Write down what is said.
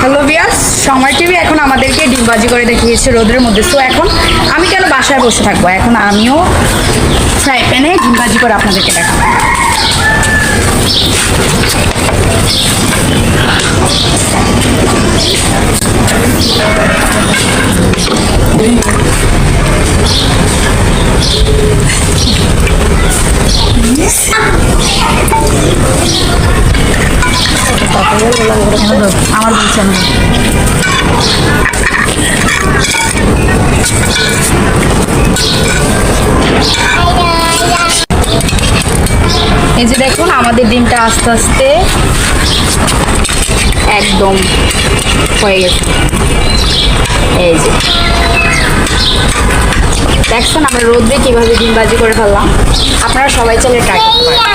Hello viewers, সময় TV এখন আমাদেরকে ডিমবাজি করে দেখিয়েছে রোদের মধ্যে। সো এখন আমি কেন বাসায় বসে থাকবো, এখন আমিও ফ্রাই প্যানে ডিমবাজি করে আপনাদেরকে দেখাবো। আমার বলছেন এই যে দেখুন আমাদের ডিমটা আস্তে আস্তে একদম হয়ে গেছে। এই যে দেখছেন আমরা রোদ্রে কিভাবে ডিমবাজি করে ফেললাম। আপনারা সবাই চাইলে ট্রাই করতে পারেন।